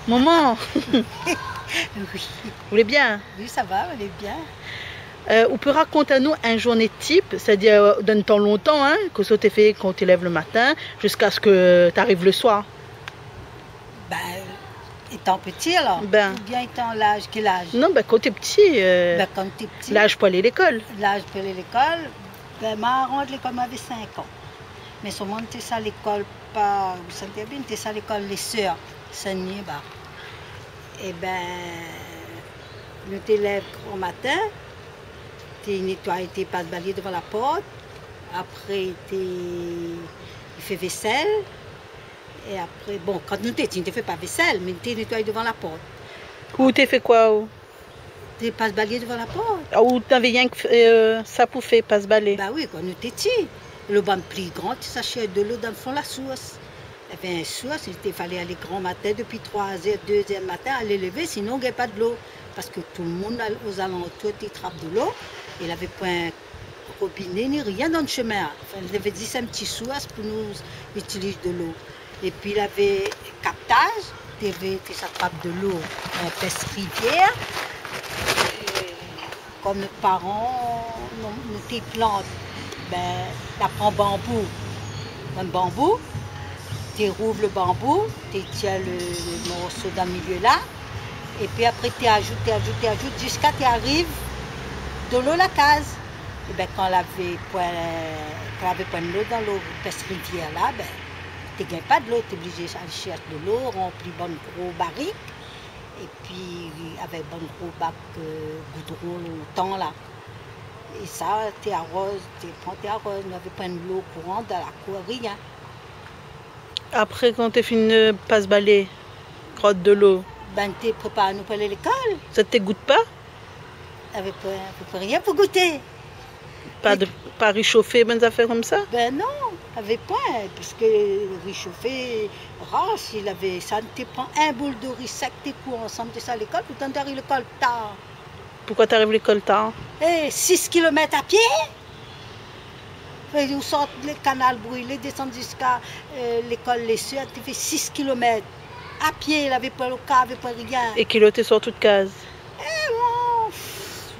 Maman, Oui, vous voulez bien? oui, ça va, elle est bien. On peut raconter à nous une journée type, c'est-à-dire d'un temps longtemps, hein, que ça t'est fait quand tu lèves le matin, jusqu'à ce que tu arrives le soir. Ben, étant petit alors, Ben. ou bien étant l'âge, quel âge? Non, ben, quand tu es petit, Ben, quand tu es petit, l'âge pour aller à l'école. l'âge pour aller à l'école, ben, ma rentre l'école m'avait 5 ans. Mais seulement tu es à l'école, pas, vous sentez bien, tu es à l'école les sœurs, Saint-Denis, bah. Et ben, nous t'élèves au matin, tu nettoies tes passe-balais devant la porte, après tu fais vaisselle, et après, bon, quand nous t'es, tu ne fais pas vaisselle, mais tu nettoies devant la porte. Ou t'es fait quoi? Tu passes balai devant la porte. Ou t'avais rien que ça pour faire passe-balai? Bah oui, quand nous étions petits. Le banc plus grand, tu s'achètes de l'eau dans le fond de la source. Il y avait une source, il fallait aller grand matin, depuis 3h, 2h matin, aller lever, sinon il n'y avait pas de l'eau. Parce que tout le monde aux alentours, il trappe de l'eau. Il n'avait pas un robinet ni rien dans le chemin. Enfin, il avait dit c'est un petit source pour nous utiliser de l'eau. Et puis il avait captage, tu attrapes de l'eau en peste rivière. Comme nos parents, nous tes plantes, ben, tu prends bambou, un bambou, tu rouvres le bambou, tu tiens le morceau dans le milieu là, et puis après tu ajoutes, jusqu'à tu arrives de l'eau la case. Et ben, quand on avait point de l'eau dans l'eau, peste rivière là, ben, tu ne gagnes pas de l'eau, tu es obligé d'aller chercher de l'eau, remplir bon gros barrique. Et puis, avec un gros bac goudron longtemps là. Et ça, tu arroses, tu arroses. On n'avait pas de l'eau courante dans la cour, rien. Après, quand tu fini de passe-balai, crotte de l'eau, Ben, tu prépares nous pour aller à l'école. ça ne te goûte pas? Avec pas rien pour goûter. Pas réchauffer, bonnes affaires comme ça? Ben non, avec pas, parce que réchauffer, race, il avait, ça te prend un boule de riz sec, tes cours ensemble, tu es à l'école, puis tu arrives à l'école tard. Pourquoi tu arrives à l'école tard? 6 km à pied. Ils sortent le canal brûlé, descendent jusqu'à l'école Les Sœurs, tu fais 6 km. À pied, il n'avait pas le cas, il n'avait pas rien. Et quelle heure tu sors toute case?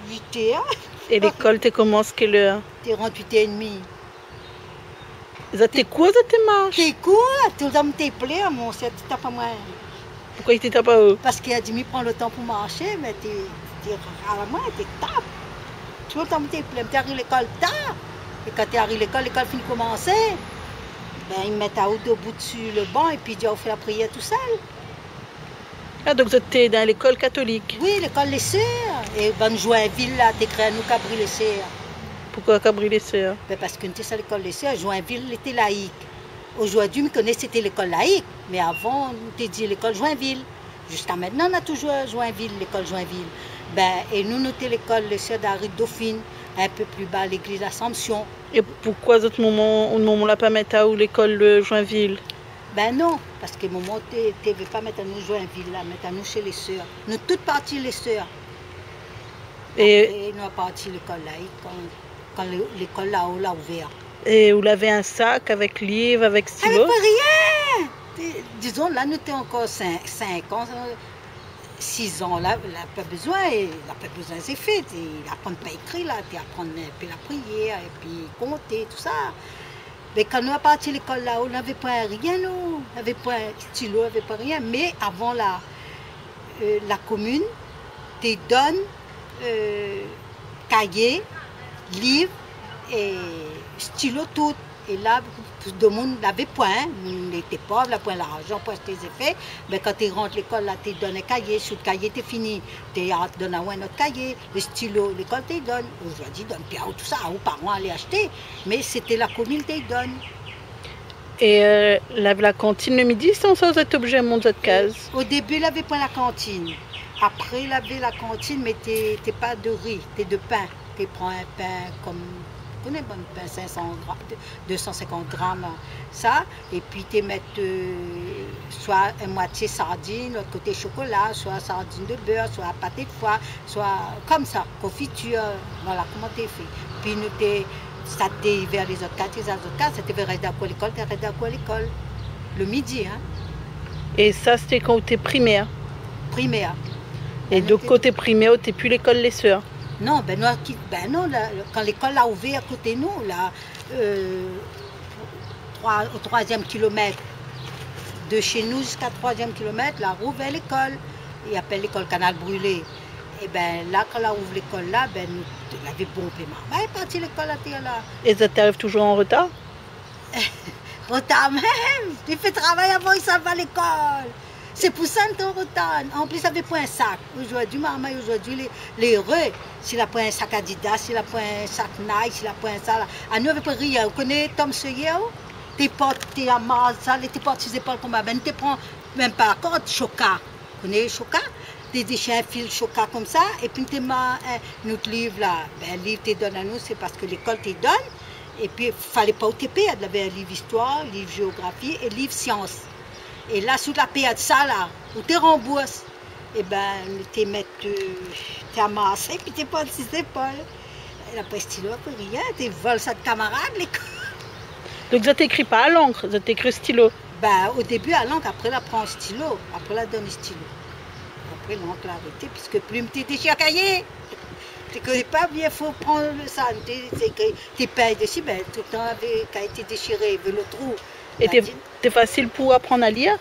8h. Et l'école, tu commences quelle heure? Tu rentres 8h30. Ça t'es quoi, ça t'es marche? T'es quoi? Tout le temps t'es plaît, mon c'est tu pas moi. Pourquoi il t'était pas eux? Parce qu'il a dit, prends le temps pour marcher, mais t'es à la main, t'es tape. Tout le temps t'es plaît, tu arrives à l'école tard. Et quand tu arrives à l'école finit de commencer. Ben, ils mettent à haut debout dessus le banc et puis on fait la prière tout seul. Ah, donc tu es dans l'école catholique? Oui, l'école Les Sœurs. Et ben, Joinville, là, t'es créé à nous Cabri Les Sœurs. Pourquoi Cabri Les Sœurs? Ben, parce que nous étions à l'école Les Sœurs, Joinville était laïque. Aujourd'hui, on connaît c'était l'école laïque, mais avant, on était dit l'école Joinville. Jusqu'à maintenant, on a toujours Joinville, l'école Joinville. Ben, et nous étions l'école Les Sœurs d'Henri Dauphine, un peu plus bas, l'église Assomption. Et pourquoi à ce moment là pas mettre à où l'école de Joinville? Ben non, parce que moment tu ne veux pas mettre à nous Joinville, là, mettre à nous chez les sœurs. Nous toutes parties les sœurs. Et nous avons parti l'école laïque quand l'école là-haut l'a ouvert. Et vous l'avez un sac avec livre, avec stylo? Avec rien! Disons, là, nous étions encore 5 ans, 6 ans, là, il n'a pas besoin, c'est fait. Il apprend pas à écrire, là, il apprend un peu la prière, et puis compter, tout ça. Mais quand nous sommes partis à l'école là, on n'avait pas rien, nous. On n'avait pas un stylo, on n'avait pas rien. Mais avant la commune, te donne cahier, livre et stylo tout. Et là, tout le monde n'avait point. Nous n'étions pauvres, là, point l'argent pour acheter les effets. Mais quand tu rentres à l'école, là, tu donnes un cahier. Sur le cahier, tu fini. Tu donnes un autre cahier. Le stylo, l'école te donne. Aujourd'hui, donne puis tout ça. Aux parents allaient acheter. Mais c'était la commune qui te donne. Et la cantine le midi, sans ça, vous êtes obligé de monter cette case? Au début, il n'avait pas la cantine. Après, il avait la cantine, mais tu n'es pas de riz, tu es de pain. Tu prends un pain comme. On a un bon pain, 500 grammes, 250 grammes, ça, et puis tu mets soit une moitié sardine, l'autre côté chocolat, soit sardine de beurre, soit pâté de foie, soit comme ça, confiture, voilà comment tu fait. Puis nous, ça t'est vers les autres cas, c'était vers l'école, tu es à l'école, le midi. Hein. Et ça, c'était quand tu es primaire? primaire. Et de côté primaire, t'es plus l'école Les Sœurs. Non, non quand l'école a ouvert à côté de nous, là, au 3e kilomètre, de chez nous jusqu'à 3e kilomètre, la roue vers l'école. Il appelle l'école Canal Brûlé. Et ben là, quand on ouvre l'école là, ben, il avait bon paiement. Ben, il est parti l'école là. Et ça t'arrive toujours en retard? Retard même. Tu fais travail avant, il s'en va à l'école. C'est pour ça que tu es en retard. En plus, il avait pris un sac. Aujourd'hui, maman, aujourd'hui, les heureux, s'il a pris un sac Adidas, s'il a pris un sac Nike, s'il a pris un sac. À nous, on n'avait rien. Vous connaissez Tom Sawyer? Tes potes, tes amas, tes potes, tu sais pas comment. Ben, tu prends même pas encore Choca. Vous connaissez Choca? Tu déchires un fil Choca comme ça, et puis tu mets notre livre là. Ben, le livre que tu donnes à nous, c'est parce que l'école te donne. Et puis, il ne fallait pas au TP. Il y avait un livre histoire, un livre géographie et un livre sciences. Et là, sous la paye de ça, là, où tu rembourses, et ben, tu amasses, et puis tu pas de ses épaules. Elle n'a pas de stylo, rien, tu voles ça de camarade, l'école. Donc ça t'écrit pas à l'encre, ça t'écrit stylo. Ben, au début à l'encre, après elle prend un stylo, après elle donne le stylo. Après l'encre l'a arrêté, puisque plume t'es déchiré à cahier. Tu ne connais pas bien, il faut prendre ça. Tu payes dessus, ben, tout le temps avait été déchiré, il veut le trou. Et t'es facile pour apprendre à lire?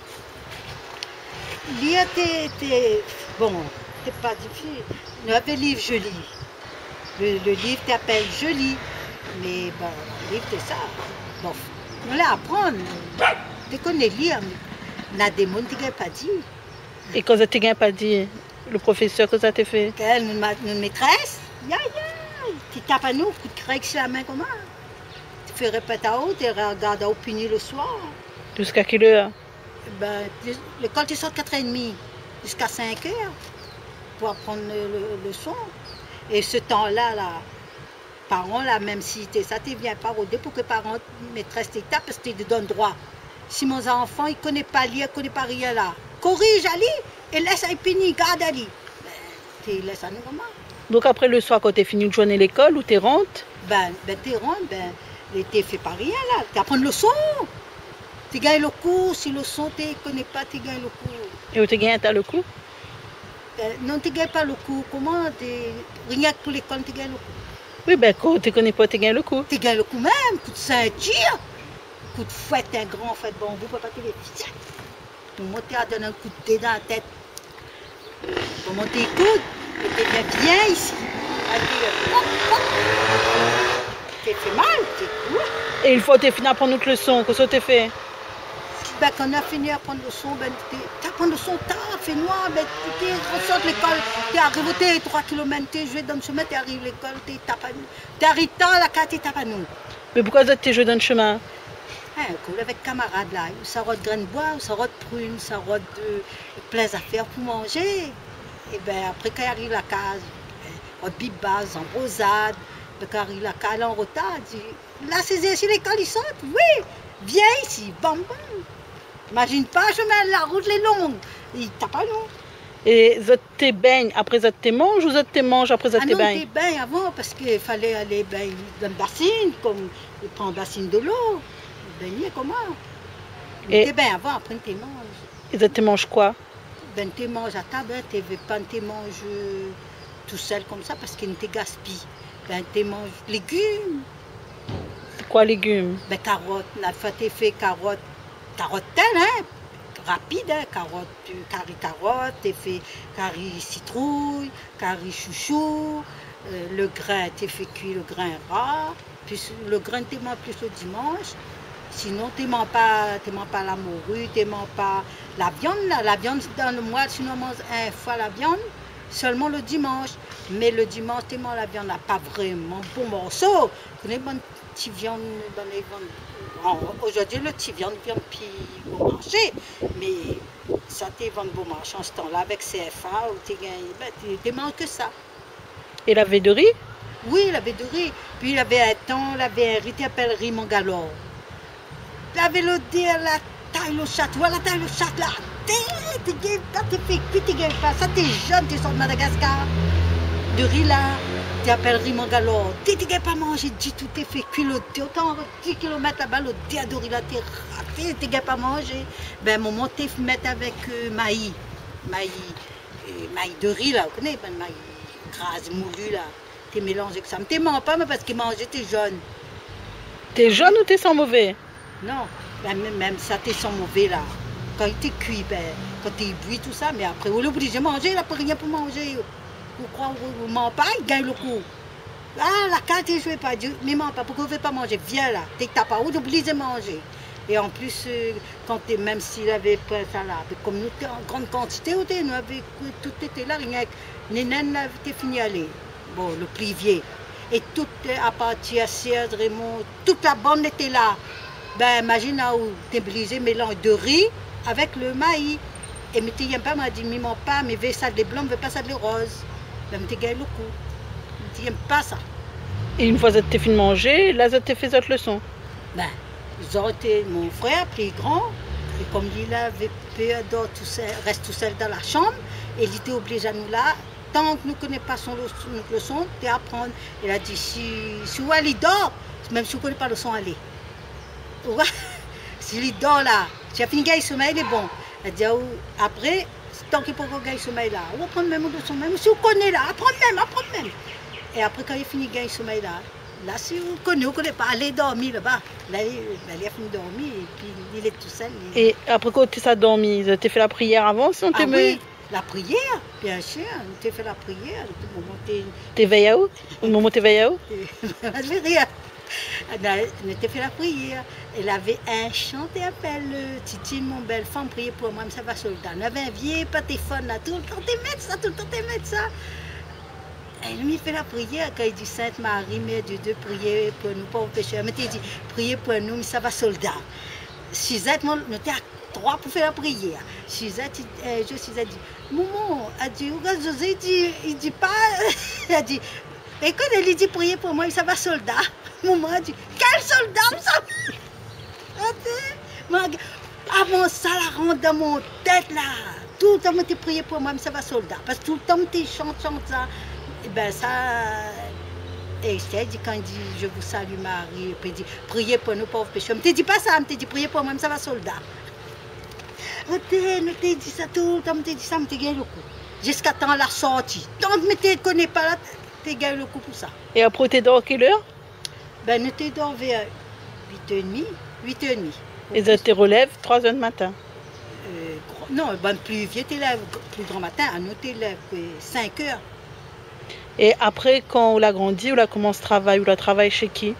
Lire, bon, c'est pas difficile. Nous avons le livre, je lis. Le livre t'appelle je lis. Mais bon, le livre, c'est ça. Bon, on l'a apprendre. Tu connais lire, mais il y a des mots que tu n'as pas dit. Et quand ça t'a pas dit, le professeur, que ça t'a fait? Notre maîtresse, tu tapes à nous, tu te crèques sur la main comment? Tu fais répéter à haut, tu regardes à haut punir le soir. Jusqu'à quelle heure? Ben, l'école, tu sors de 4h30 jusqu'à 5h pour apprendre le son. Et ce temps-là, là, parents, là, même si ça ne vient pas au dé pour que parents, maîtresse, te tapent parce que tu te donnes droit. Si mon enfant, il ne connaît pas lire, il ne connaît pas rien là, corrige Ali et laisse à punir, garde Ali. Ben, tu laisses à nous comment? Donc après le soir, quand tu es fini de joindre l'école, où tu rentres? Ben tu rentres, tu ne fais pas rien là, tu apprends le son. Tu gagnes le cours, si le son tu ne connais pas, tu gagnes le cours. Et où tu gagnes le cours? Non, tu ne gagnes pas le cours. Comment? Rien que pour l'école, tu gagnes le cours. Oui, ben quand tu ne connais pas, tu gagnes le cours. Tu gagnes le cours même, coup de ceinture, coup de fouette, un grand fouette bambou, papa, tu les fais. Pour monter à donner un coup de dé dans la tête. Pour monter les coudes, tu viens ici. Tu fait mal, tu cours. Et une fois que tu as fini d'apprendre notre leçon, qu'est-ce que tu as fait? Ben, quand on a fini d'apprendre le son, tu apprends le son tard, fait noir, tu ressors de l'école, tu arrives, tu es 3 km, tu joues dans le chemin, tu arrives à l'école, tu tapes à nous. Tu arrives tard, la carte, tu tapes à nous. Mais pourquoi tu joué dans le chemin? Avec camarades là, ça rote de graines de bois, ça rote de prunes, ça rote de plein d'affaires pour manger. Et ben après quand il arrive la case, on bibase, en rosade, quand arrive la case, en retard, dit, là c'est ici l'école, ils sortent, oui, viens ici, bam bam. Imagine pas, je mets la route les longue, ils tapent à nous. Et ça te baigne après ça te mange ou ça te mange après ça te baigne? Non, te baigne avant parce qu'il fallait aller baigner dans le bassin, comme il prend un bassin de l'eau. Baigner comment? Tu bien avant, après tu manges. Et ça te mange quoi? Ben tu manges à table, tu ne veux pas te manger tout seul comme ça parce qu'il ne te gaspille. Ben tu manges légumes. C'est quoi légumes? Ben carottes, la fois tu fais carottes telle, hein? Rapide, hein? Carotte, tu fais carré citrouille, carré chouchou, le grain, tu fais cuire le grain ras, puis le grain tu manges plus le dimanche. Sinon, tu ne manges pas la morue, tu ne manges pas la viande. La viande, dans le mois, sinon on mange une fois la viande, seulement le dimanche. Mais le dimanche, tu manges la viande, pas vraiment bon morceau. Tu connais bonne petite viande dans les viandes. Aujourd'hui, le petit viande puis bon marché. Mais ça, tu vends bon marché en ce temps-là avec CFA, où tu ne manges que ça. Et la de riz? Oui, la de riz. Puis il y avait un temps, il y avait un riz qui s'appelle riz mangalore. Il avait le dé, la taille, le chat, voilà la taille, le chat, là. Tu fais cuit, tu gagnes pas. Ça, t'es jeune, tu sors de Madagascar. De riz là, tu appelles riz mangalore. Tu ne gagnes pas manger du tout, tu fais cuit le dé. Autant 10 km là-bas, le dé de riz là, tu raté, tu ne gagnes pas manger. Ben, mon tu mets avec maïs. Maïs. maïs de riz, là, vous connaissez, ben, maïs crase, moulu, là. Tu mélanges avec ça. Mais tu manges pas, mais parce qu'il mangeait, t'es jaune. T'es jaune ou t'es sans mauvais? Non, ben, même ça, t'es sans mauvais, là. Quand il était cuit, ben, quand il buit, tout ça, mais après, on l'oblige de manger, il n'a pas rien pour manger. Vous croyez, vous ne mangez pas, il gagne le coup. Ah, la carte, je ne vais pas dire, mais mange pas, pourquoi vous ne pas manger? Viens là, tu n'as pas où d'oublier de manger. Et en plus, même s'il avait pris ça là, comme nous étions en grande quantité, nous avions tout était là, rien que les naines avaient fini à aller. Bon, le plivier. Et tout à partir de Sierre, Raymond, toute la bande était là. Ben, imagine là où tu es obligé de mélanger de riz avec le maïs. Et mais tu n'aimes pas, m'a dit, mais mon pas, mais veux ça de blanc, mais veux pas ça de rose. Ben, tu gagnes le coup. Tu n'aimes pas ça. Et une fois que tu as fini de manger, là, tu as fait cette leçon. Ben, mon frère, plus grand, et comme il avait peur tout seul, reste tout seul dans la chambre, et il était obligé à nous là, tant que nous ne connaissons pas notre leçon, tu apprendre. Il a dit, si il dort, même si vous ne connaissez pas le son, allez. S'il dort là, si il a fini de gagner le sommeil, il est bon. Il a dit, après, tant qu'il peut gagner le sommeil là, on va prendre même le son, même si vous connaissez là, apprendre même. Et après, quand il a fini de gagner le sommeil là, si vous ne connaissez pas, allez dormir là-bas. Là, il a fini de dormir et puis il est tout seul. Et après, quand tu as dormi, tu as fait la prière avant si on oui, la prière, bien sûr. Tu as fait la prière. Tu veillé à où? Au moment où tu veillé à où? On a fait la prière. Elle avait un chant et appelle Titine, mon belle femme, prier pour moi, mais ça va soldat. On avait un vieux téléphone là, tout le temps t'aimes ça. Elle m'a fait la prière quand il dit Sainte Marie, Mère de Dieu, priez pour nous, pauvres pécheurs. Mais il dit priez pour nous, mais ça va soldat. Suzette, nous étions à 3 pour faire la prière. Suzette dit, maman, elle dit, regarde José, il dit pas, elle dit, et quand elle dit priez pour moi, ça va soldat. Maman a dit, quel soldat ça? Avant ça, la rentre dans mon tête là. Tout le temps, tu prié pour moi, mais ça va soldat. Parce que tout le temps, tu chantes ça. Et bien ça, et je dit, quand il dit, je vous salue Marie, et puis il dit, priez pour nous pauvres pécheurs. Mais tu dis pas ça, mais tu dis, priez pour moi, mais ça va soldat. Tu dit ça tout le temps, tu dis ça, mais tu gagnes le coup. Jusqu'à temps la sortie. Tant que tu ne connais pas là, tu gagnes le coup pour ça. Et après, tu es dehors à quelle heure? Ben, nous t'es dehors vers 8h30. Et tu te relèves 3h du matin? Non, ben, plus vieux, tu lèves plus grand matin, à nous, tu lèves 5h. Et après, quand on a grandi, on a commencé à travailler, on a travaillé chez qui?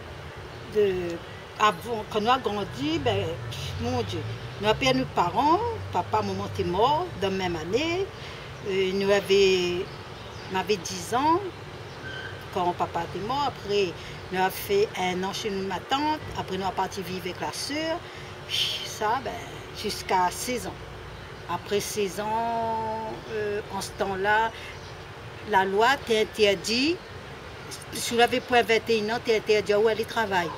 Avant, quand on a grandi, ben, mon Dieu, nous avons perdu nos parents, papa, maman était mort dans la même année. Nous m'avait 10 ans quand papa était mort. Après, nous avons fait 1 an chez nous, ma tante. Après, nous avons parti vivre avec la sœur. Ça, ben, jusqu'à 16 ans. Après 16 ans, en ce temps-là, la loi t'interdit, si vous n'avez pas 21 ans, t'es interdit où aller travailler.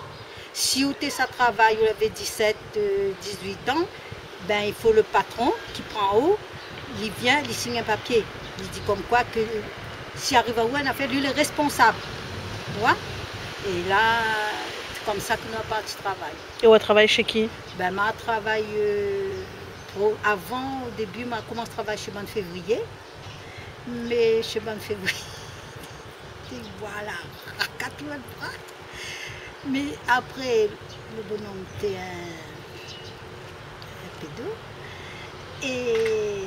Si vous êtes à travail, vous avez 17, 18 ans, ben, il faut le patron qui prend haut, il vient, il signe un papier. Il dit comme quoi que s'il arrive à où on a fait, lui, il est responsable. Ouais? Et là, c'est comme ça que nous avons parti travailler. Et on a travaillé chez qui? Ben, moi, je travaille avant, au début, je commence à travailler chez Bonne Février. Mais chez Bonne Février, voilà, à 4 mois de bras. Mais après, le bonhomme était un pédo. Et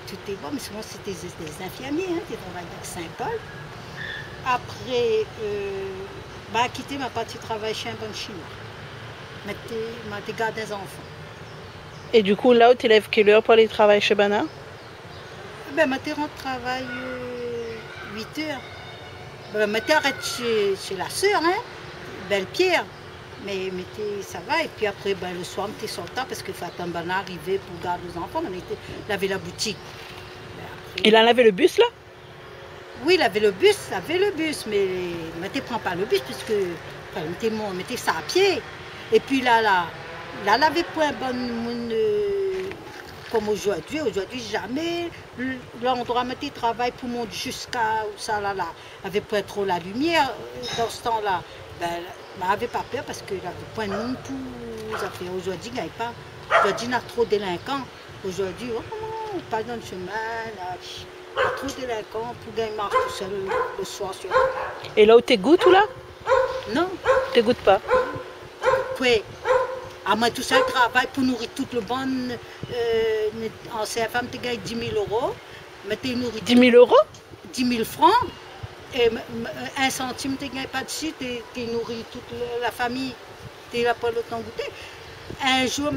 tout est bon, mais souvent c'était des infirmiers, hein, qui travaillaient à Saint-Paul. Après, bah, quitté ma partie travail chez un bon chinois. M'a gardé des enfants. Et du coup, là où tu lèves quelle heure pour aller travailler chez Bana? Ben, ma rentre travail 8h. Ben, ma arrête chez la sœur, hein, Belle-Pierre. Mais ça va, et puis après, ben, le soir, on était sortant parce qu'il faut attendre Bana arriver pour garder les enfants. Il avait la boutique. Ben, après, il en avait le bus là? Oui, il avait le bus, mais ne prend pas le bus puisque on mettait ça à pied. Et puis là, il n'avait pas un bon monde comme aujourd'hui. Aujourd'hui, jamais l'endroit où il travaille pour monter jusqu'à où ça là. Il n'avait pas trop la lumière dans ce temps-là. Ben, il n'avait pas peur parce qu'il n'avait pas de monde pour les affaires. Aujourd'hui, il n'y a pas. Aujourd'hui, il y a trop de délinquants. Aujourd'hui, pas dans le chemin, là, trop délinquant, pour gagner marche tout seul le soir sur. Et là où t'es goût, tout là? Non, T'es goûte pas? quoi? À moi, tout ça, le travail pour nourrir tout le monde, en CFM, tu gagnes 10 000 €, mais tu nourris 10 000 euros? 10 000 francs, et 1 centime, tu ne gagnes pas dessus, tu nourris toute la famille, tu n'as pas le temps de goûter. Un jour,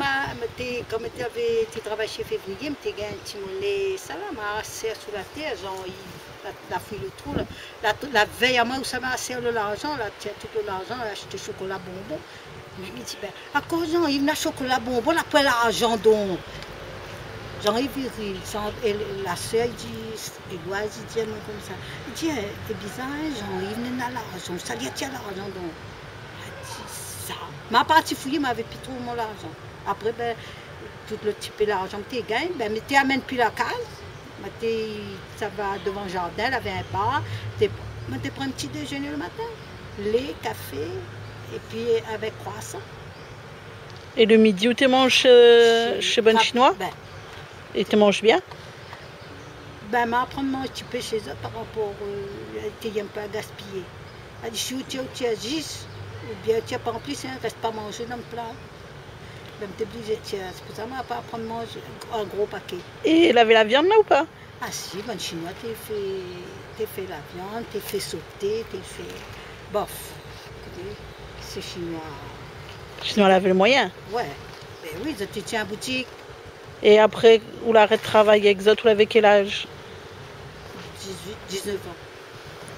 comme tu travailles chez Février, tu gagné un petit mollet, ça là, m'a assis sur la terre, genre, la fouille le trou. La veille à moi, où ça m'a assis l'argent, là, tu as tout l'argent, j'ai acheté chocolat bonbon. Je me dis, ben, à cause il y a chocolat bonbon, on appelle l'argent donc. Jean-Yves Viril, la soeur, Éloise, il dit comme ça. Il dit, c'est bizarre, Jean-Yves n'a l'argent, ça dit, tiens l'argent donc. Ça. Ma partie fouillée m'avait plus trop mon argent. Après, ben, tout le type de l'argent que tu gagnes, ben, tu amènes plus la case. Ça va devant le jardin, il y avait un bar. Tu prends un petit déjeuner le matin. Lait, café, et puis avec croissant. Et le midi, où tu manges chez Bonne Chinois? Ben, et tu manges bien? Ben, m'apprendre un petit peu chez eux par rapport tu n'aimes pas gaspiller. Elle dit, si tu as 10, ou bien tu n'as pas en plus, il ne reste pas manger dans le plat. Ben, tu es obligé, c'est pour ça que je ne pas apprendre à manger un gros paquet. Et laver la viande là ou pas? Ah si, Bonne Chinois, tu fait la viande, tu fait sauter, tu fait bof. C'est chinois. Chinois laver le moyen? Ouais, ben oui, tu tiens à boutique. Et après, où l'arrêt de travail exote, vous l'avez quel âge? 19 ans.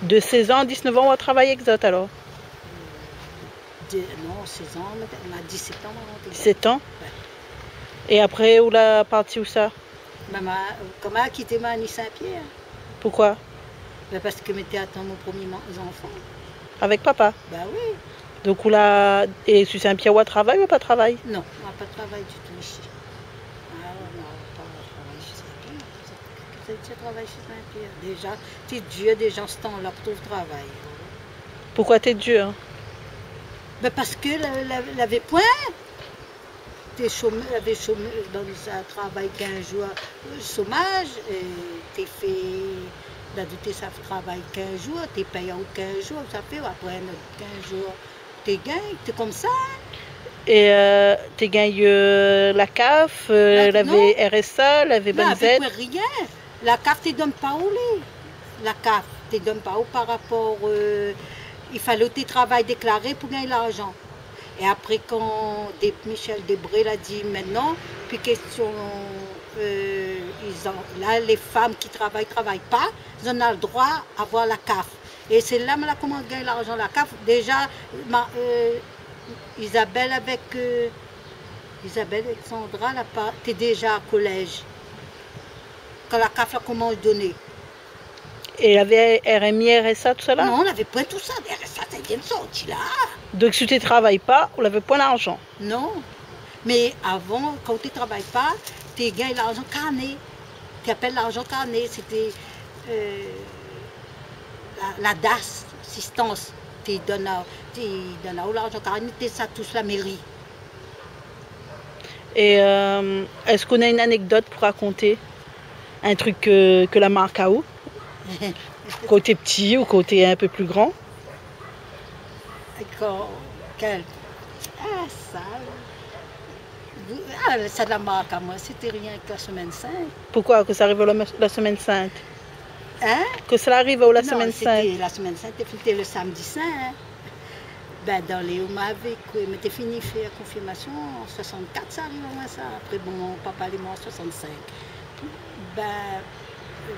De 16 ans à 19 ans, on va travailler exote alors? Non, 16 ans, on a 17 ans. 17 ans? Ouais. Et après, où la partie où ça? Maman, comment a quitté ma Annie Saint-Pierre? Pourquoi? Ben parce que j'étais attend mon premier enfant. Avec papa? Ben oui. Donc, où la... Et sur Saint-Pierre, où elle travaille ou pas travail? Non, on n'a pas de travail du tout ici. Ah, on n'a pas de travail chez Saint-Pierre. Tu travailles chez Saint-Pierre. Déjà, tu es dur déjà ce temps-là pour ton travail. Pourquoi t'es dur? Ben parce que l'avait point. Tu chômé, dans un travail 15 jours chômage, tu fais, tu travail 15 jours, tu payé en 15 jours, ça fait après 15 jours, tu gagnes, tu es comme ça. Et tu gagnes la CAF, la RSA, la Bonne Z? Non, rien. La CAF ne te donne pas où les. La CAF ne te donne pas où par rapport. Il fallait que tu travailles déclaré pour gagner l'argent. Et après, quand Michel Debré l'a dit maintenant, puis question, là, les femmes qui travaillent pas, ils ont le droit à avoir la CAF. Et c'est là comment gagner l'argent, la CAF. Déjà, Isabelle Alexandra, tu es déjà à collège. Quand la CAF a commencé à donner. Et il y avait RMI, RSA, tout ça là? Non, on n'avait pas tout ça. RSA, ça vient de sortir là. Donc si tu ne travailles pas, on n'avait pas d'argent? Non. Mais avant, quand tu ne travailles pas, tu gagnes l'argent carné. Tu appelles l'argent carné. C'était la DAS, assistance. Tu donnes l'argent carné, tu ça touche la mairie. Et est-ce qu'on a une anecdote pour raconter? Un truc que la marque a où? Côté petit ou côté un peu plus grand? Quel? Ah, ça. Ah, ça de la marque à moi, c'était rien que la semaine sainte. Pourquoi? Que ça arrive la semaine sainte? Hein? Que ça arrive la semaine sainte? La semaine sainte, c'était le samedi saint. Hein? Ben, dans les Omavé, mais t'es fini fait la confirmation en 64, ça arrive à moi ça. Après, bon, mon papa est mort en 65. Ben,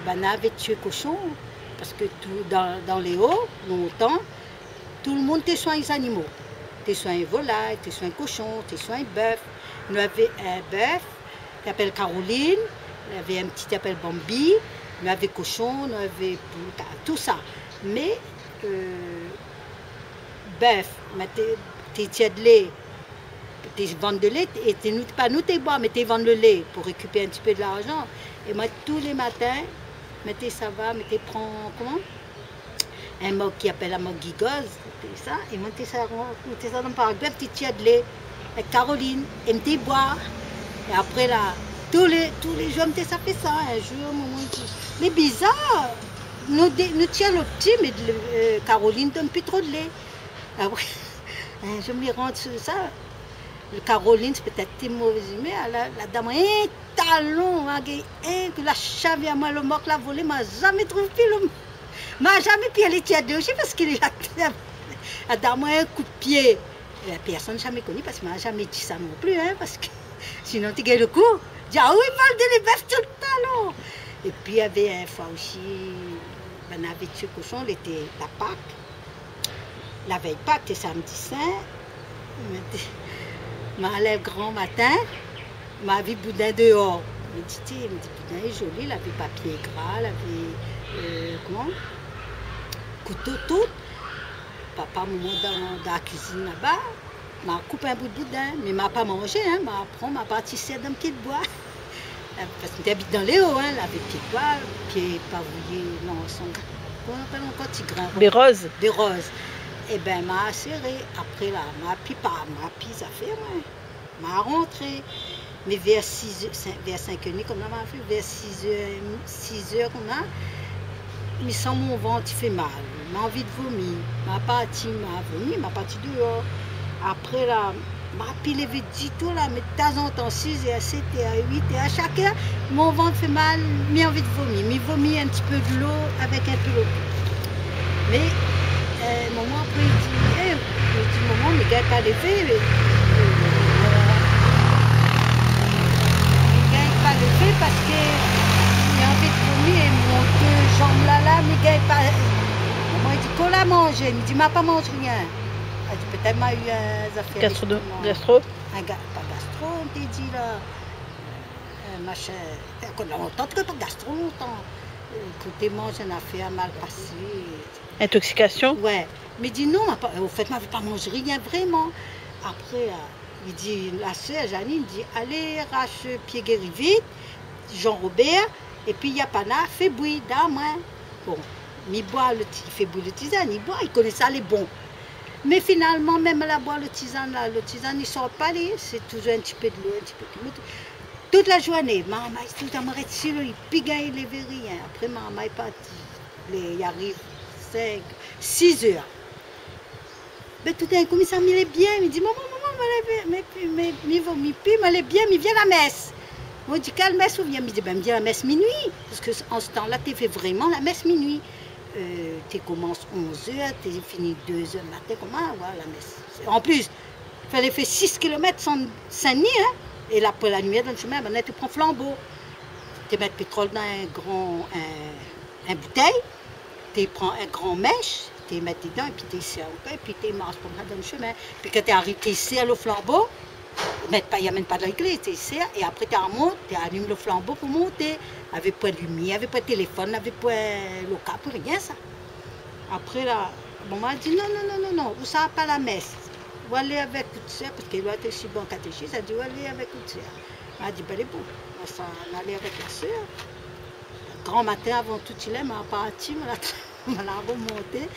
on avait tué cochon, parce que dans les hauts, longtemps, tout le monde était soin les animaux. T'es soin les volailles, t'es soin les cochons, t'es soin les bœufs. Nous avions un bœuf qui s'appelle Caroline, il y avait un petit qui s'appelle Bambi, nous avions cochon, nous avions tout ça. Mais, bœuf, t'es de lait, t'es vendre de lait, et pas nous t'es bois, mais t'es vendre le lait pour récupérer un petit peu de l'argent. Et moi, tous les matins, ça va, prends, comment? Un mot qui appelle la mot gigoz, ça, et mettez ça dans le paragraphe, petit tiers de lait, avec Caroline, et me boire. Et après là, tous les jours, ça fait ça. Un jour, maman dit, mais bizarre, nous tiens le petit, mais Caroline donne plus trop de lait. Après, je me rends sur ça. Caroline, c'est peut-être une mauvaise humeur. La dame, un talon, que la chave à moi, le mort l'a volé, m'a jamais trouvé le m'a jamais pu aller tirer deux, je sais parce qu'il est là. La dame, un coup de pied. La personne n'a jamais connu parce qu'il m'a jamais dit ça non plus, hein, parce que sinon tu gagnes le coup. Dis, ah oui, parle de les bœufs tout le talon. Et puis il y avait une fois aussi, on avait tué cochon, c'était la Pâques. La veille Pâques, c'était samedi saint. Je m'enlève grand matin, ma vie boudin dehors. Il me dit, boudin est joli, il avait papier gras, il avait, comment, couteau tout. Papa, maman, dans la cuisine là-bas, m'a coupé un bout de boudin, mais m'a pas mangé, hein, m'a pris ma pâtissière d'un petit bois. Parce qu'on habite dans les hauts, hein, là, avec petit bois, pied pavouillé, non, son, comment on appelle encore, petit grain. Des roses. Des roses. Et bien, m'a serré. Après, là, m'a pris ça fait, ouais. M'a rentré. Mais vers 6 heures, vers 5 heures, comme on a fait, vers 6 heures, on a, mais sans mon ventre, il fait mal. M'a envie de vomir. M'a vomi, m'a parti dehors. Après, là, m'a pilé vite du tout, là, mais de temps en temps, 6 heures, 7 heures, 8 heures, à chaque heure, mon ventre fait mal, j'ai envie de vomir. Mais vomir un petit peu de l'eau avec un peu d'eau. Mais, maman, après, il dit, maman, mais gagne pas les fées. Il gagne pas les fées parce que j'ai envie de vomir et mon deux jambes là, mais gagne pas. Maman, il dit, qu'on l'a mangé. Il me dit, m'a pas mangé rien. Elle dit, peut-être m'a eu un affaire. Gastro? Pas gastro, on t'a dit là. Machin. Longtemps, tu pas gastro longtemps. Écoutez, mange une affaire mal passée. Intoxication? Ouais. Mais il dit non, au fait, je n'avais pas mangé rien vraiment. Après, il dit, la sœur Janine dit, allez, rache pied guéri vite, Jean-Robert, et puis il y a pas là, fait bouillir dans moi. Bon, il boit il fait bouillir le tisane, il boit, il connaît ça, les bons. Mais finalement, même à boire le tisane, il ne sort pas, c'est toujours un petit peu de l'eau, un petit peu de l'eau. Toute la journée, maman, tout à m'arrête sur lui, puis il ne levait rien. Après, maman est partie. Il arrive 5, 6 heures. Mais tout d'un coup, il s'en est bien. Il dit, maman, mais il vomit plus, mais il est bien, mais il vient à la messe. Moi, je dis, quelle messe ou vient? Il dit, ben, il vient à la messe minuit. Parce qu'en ce temps-là, tu fais vraiment la messe minuit. Tu commences 11 heures, tu finis 2 heures le matin, comment voilà, la messe. En plus, il fallait faire 6 km sans Saint-Denis, hein. Et là, pour la lumière dans le chemin, ben, tu prends flambeau. Tu mets le pétrole dans un bouteille, tu prends un grand mèche, tu mets dedans et puis tu serres et puis tu marches pour dans le chemin. Puis quand tu arrives, tu serres le flambeau, il n'y a même pas de l'église, tu serres et après tu remontes, tu allumes le flambeau pour monter. Avec pas de lumière, avec pas de téléphone, avec pas de local, pour rien ça. Après là, maman a dit non, vous savez pas la messe. Vous allez avec Coutser, parce qu'elle doit être si bon catéchiste, elle dit vous allez avec Coutser. Elle a dit ben les bon, on allait avec la soeur. Grand matin avant tout il est, m'a parti, m'a la remonté.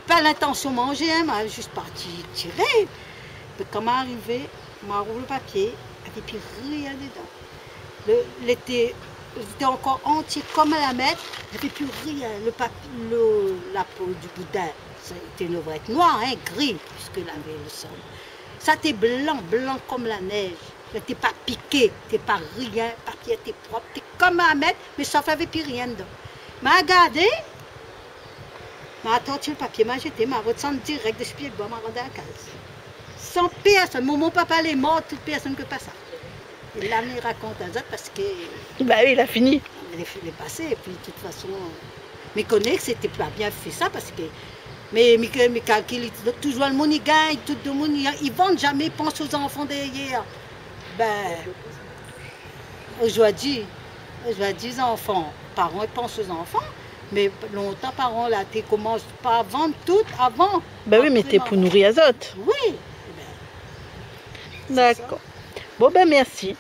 Pas l'intention de manger, hein, m'a juste parti tirer. Puis quand m'a arrivé, m'a roulé le papier, et puis rien dedans. L'été encore entier comme à la mettre, il n'y avait plus rien. La peau du boudin, c'était une ouvrette noire, hein, gris, puisque la avait le sol. Ça était blanc comme la neige. T'es pas piqué, t'es pas rien, le papier était propre, t'es comme à mettre, mais ça ne avait plus rien dedans. M'a regardé, m'a attendu le papier, m'a jeté, m'a redescendu direct de ce pied de bois, m'a rendu à la case. Sans personne, mon papa est mort, toute personne que pas ça. Et là, il raconte à ça parce que... Bah oui, il a fini. Il est passé, et puis de toute façon, mes collègues, c'était pas bien fait ça parce que... Mais mes calculs, toujours le monde, ils gagnent, tout le monde, ils vendent jamais, ils pensent aux enfants derrière. Ben, aujourd'hui, les enfants, parents, ils pensent aux enfants, mais longtemps, parents, là, tu commences pas à vendre tout avant. Ben oui, mais c'était pour nourrir Azote. Oui. D'accord. Bon, ben merci.